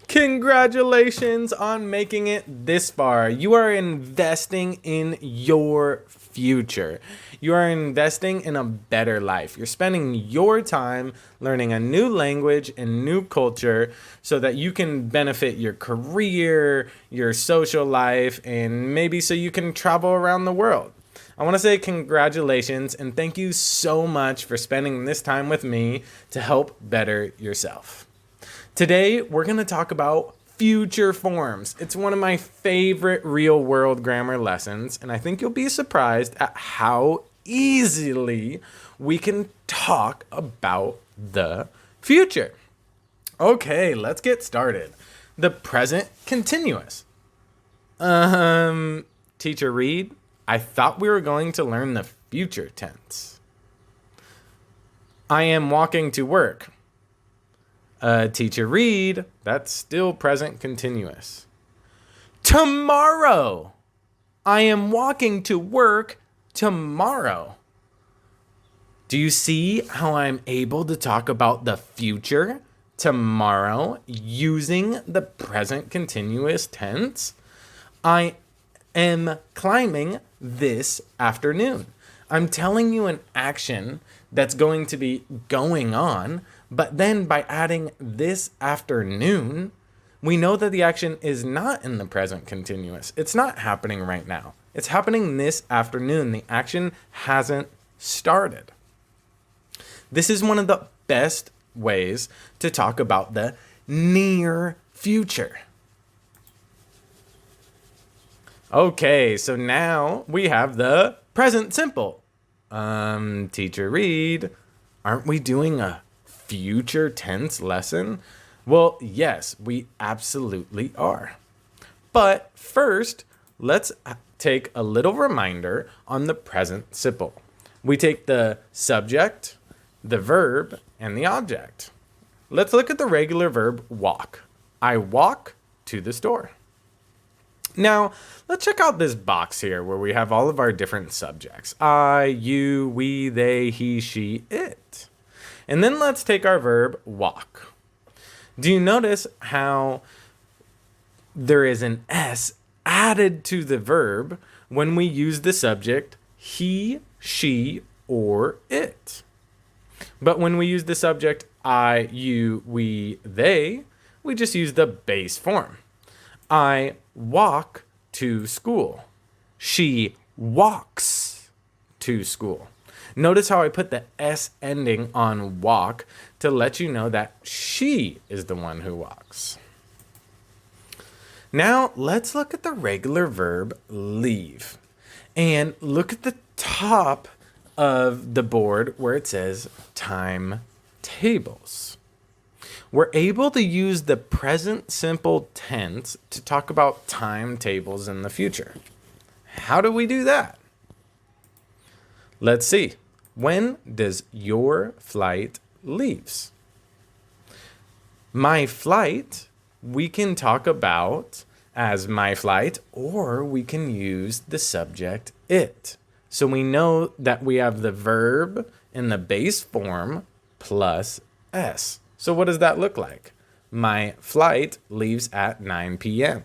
Congratulations on making it this far. You are investing in your future. You are investing in a better life. You're spending your time learning a new language and new culture so that you can benefit your career, your social life, and maybe so you can travel around the world. I want to say congratulations and thank you so much for spending this time with me to help better yourself. Today, we're going to talk about future forms. It's one of my favorite real world grammar lessons, and I think you'll be surprised at how easily we can talk about the future. Okay, let's get started. The present continuous. Teacher Reed, I thought we were going to learn the future tense. I am walking to work. Teacher Reed, that's still present continuous. Tomorrow. I am walking to work tomorrow. Do you see how I'm able to talk about the future tomorrow using the present continuous tense? I am climbing this afternoon. I'm telling you an action that's going to be going on, but then by adding this afternoon, we know that the action is not in the present continuous. It's not happening right now. It's happening this afternoon. The action hasn't started. This is one of the best ways to talk about the near future. Okay, so now we have the present simple. Teacher Reed, aren't we doing a future tense lesson? Well, yes, we absolutely are. But first, let's take a little reminder on the present simple. We take the subject, the verb, and the object. Let's look at the regular verb walk. I walk to the store. Now, let's check out this box here where we have all of our different subjects. I, you, we, they, he, she, it. And then let's take our verb walk. Do you notice how there is an S added to the verb when we use the subject he, she, or it? But when we use the subject I, you, we, they, we just use the base form. I walk to school. She walks to school. Notice how I put the S ending on walk to let you know that she is the one who walks. Now let's look at the regular verb leave. And look at the top of the board where it says timetables. We're able to use the present simple tense to talk about timetables in the future. How do we do that? Let's see. When does your flight leaves? My flight, we can talk about as my flight, or we can use the subject it. So we know that we have the verb in the base form plus S. So what does that look like? My flight leaves at 9 p.m.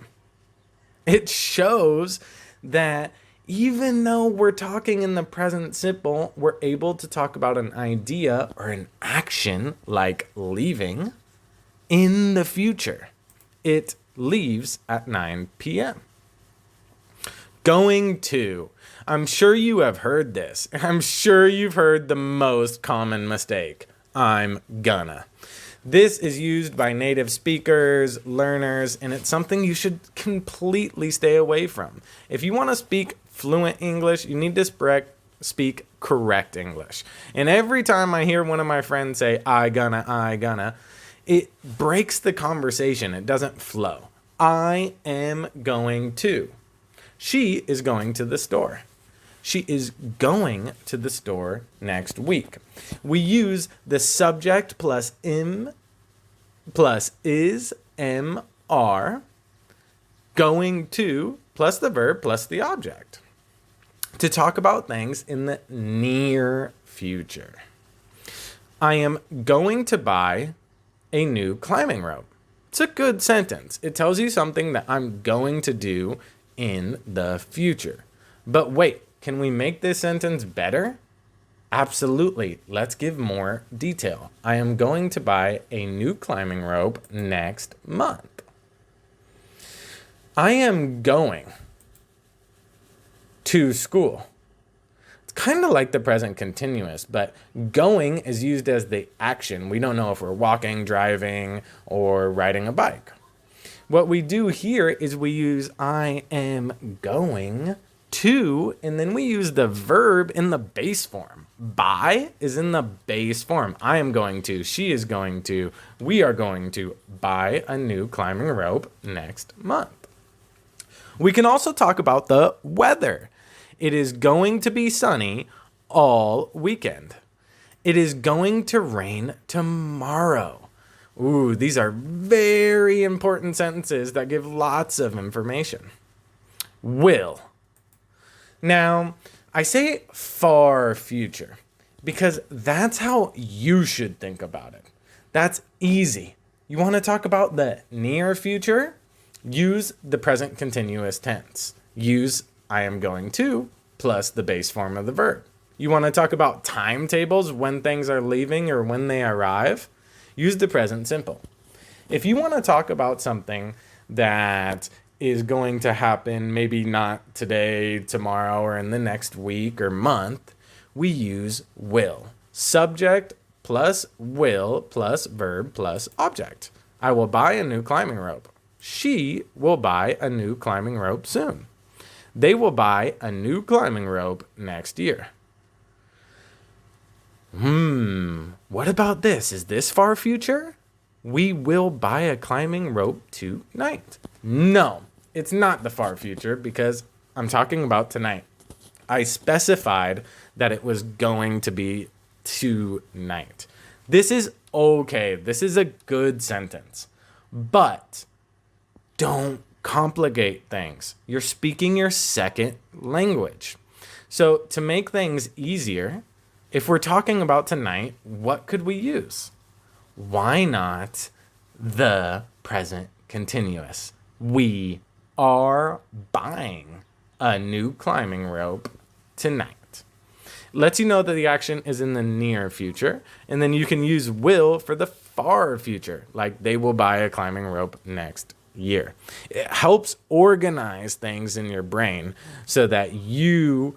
It shows that even though we're talking in the present simple, we're able to talk about an idea or an action like leaving in the future. It leaves at 9 p.m. Going to. I'm sure you have heard this. I'm sure you've heard the most common mistake. I'm gonna. This is used by native speakers, learners, and it's something you should completely stay away from. If you want to speak fluent English, you need to speak correct English. And every time I hear one of my friends say, I gonna, it breaks the conversation. It doesn't flow. I am going to. She is going to the store. She is going to the store next week. We use the subject plus im plus is, are, going to plus the verb plus the object to talk about things in the near future. I am going to buy a new climbing rope. It's a good sentence. It tells you something that I'm going to do in the future. But wait, can we make this sentence better? Absolutely. Let's give more detail. I am going to buy a new climbing rope next month. I am going to school. It's kind of like the present continuous, but going is used as the action. We don't know if we're walking, driving, or riding a bike. What we do here is we use I am going to, and then we use the verb in the base form. Buy is in the base form. I am going to, she is going to, we are going to buy a new climbing rope next month. We can also talk about the weather. It is going to be sunny all weekend. It is going to rain tomorrow. Ooh, these are very important sentences that give lots of information. Will. Now, I say far future because that's how you should think about it. That's easy. You want to talk about the near future? Use the present continuous tense. Use I am going to plus the base form of the verb. You want to talk about timetables, when things are leaving or when they arrive? Use the present simple. If you want to talk about something that is going to happen, maybe not today, tomorrow, or in the next week or month, we use will. Subject plus will plus verb plus object. I will buy a new climbing rope. She will buy a new climbing rope soon. They will buy a new climbing rope next year. What about this? Is this far future? We will buy a climbing rope tonight. No, it's not the far future because I'm talking about tonight. I specified that it was going to be tonight. This is okay. This is a good sentence. But don't complicate things. You're speaking your second language. So to make things easier, if we're talking about tonight, what could we use? Why not the present continuous? We are buying a new climbing rope tonight. Lets you know that the action is in the near future, and then you can use will for the far future, like they will buy a climbing rope next year. It helps organize things in your brain so that you,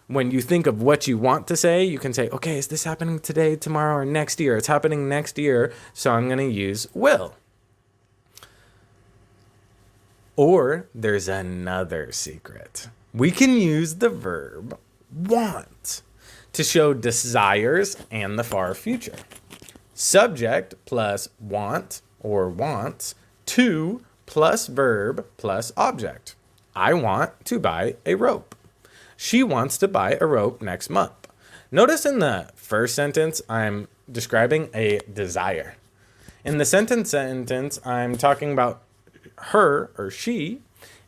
when you think of what you want to say, you can say, okay, is this happening today, tomorrow, or next year? It's happening next year, so I'm going to use will. Or there's another secret. We can use the verb want to show desires and the far future. Subject plus want or wants to plus verb plus object. I want to buy a rope. She wants to buy a rope next month. Notice in the first sentence, I'm describing a desire. In the sentence, I'm talking about her or she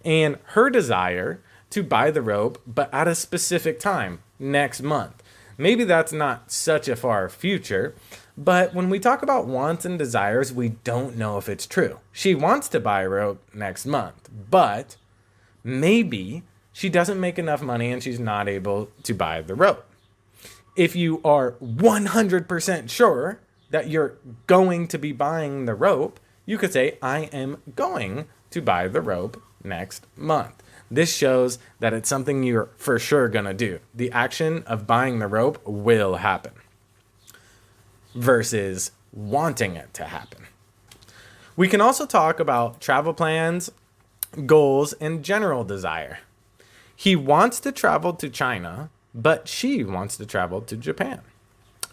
and her desire to buy the rope, but at a specific time, next month. Maybe that's not such a far future, but when we talk about wants and desires, we don't know if it's true. She wants to buy a rope next month, but maybe she doesn't make enough money and she's not able to buy the rope. If you are 100% sure that you're going to be buying the rope, you could say, I am going to buy the rope next month. This shows that it's something you're for sure going to do. The action of buying the rope will happen versus wanting it to happen. We can also talk about travel plans, goals, and general desire. He wants to travel to China, but she wants to travel to Japan.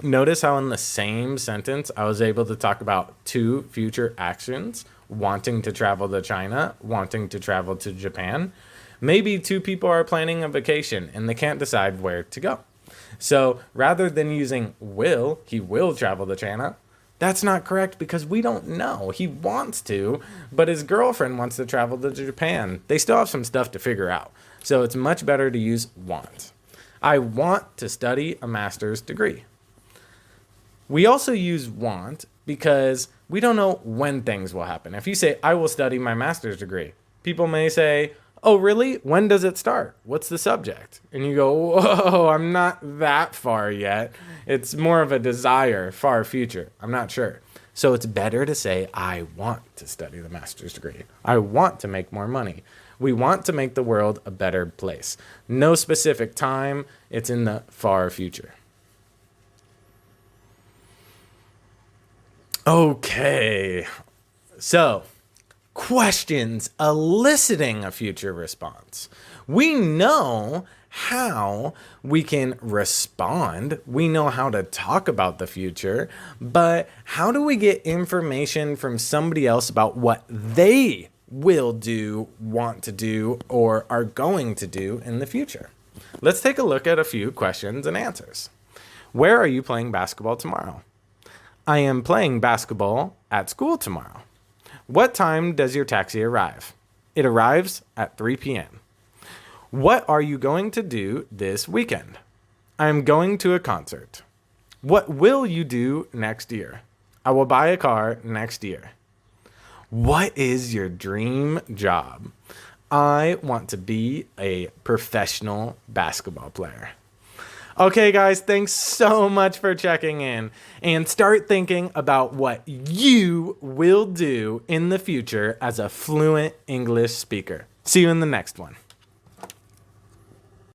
Notice how in the same sentence, I was able to talk about two future actions, wanting to travel to China, wanting to travel to Japan. Maybe two people are planning a vacation and they can't decide where to go. So rather than using will, he will travel to China, that's not correct because we don't know. He wants to, but his girlfriend wants to travel to Japan. They still have some stuff to figure out. So it's much better to use want. I want to study a master's degree. We also use want because we don't know when things will happen. If you say, I will study my master's degree, people may say, oh, really? When does it start? What's the subject? And you go, whoa, I'm not that far yet. It's more of a desire, far future. I'm not sure. So it's better to say, I want to study the master's degree. I want to make more money. We want to make the world a better place. No specific time. It's in the far future. Okay. So, questions eliciting a future response. We know how we can respond. We know how to talk about the future, but how do we get information from somebody else about what they will do, want to do, or are going to do in the future? Let's take a look at a few questions and answers. Where are you playing basketball tomorrow? I am playing basketball at school tomorrow. What time does your taxi arrive? It arrives at 3 p.m. What are you going to do this weekend? I am going to a concert. What will you do next year? I will buy a car next year. What is your dream job? I want to be a professional basketball player. Okay, guys, thanks so much for checking in, and start thinking about what you will do in the future as a fluent English speaker. See you in the next one.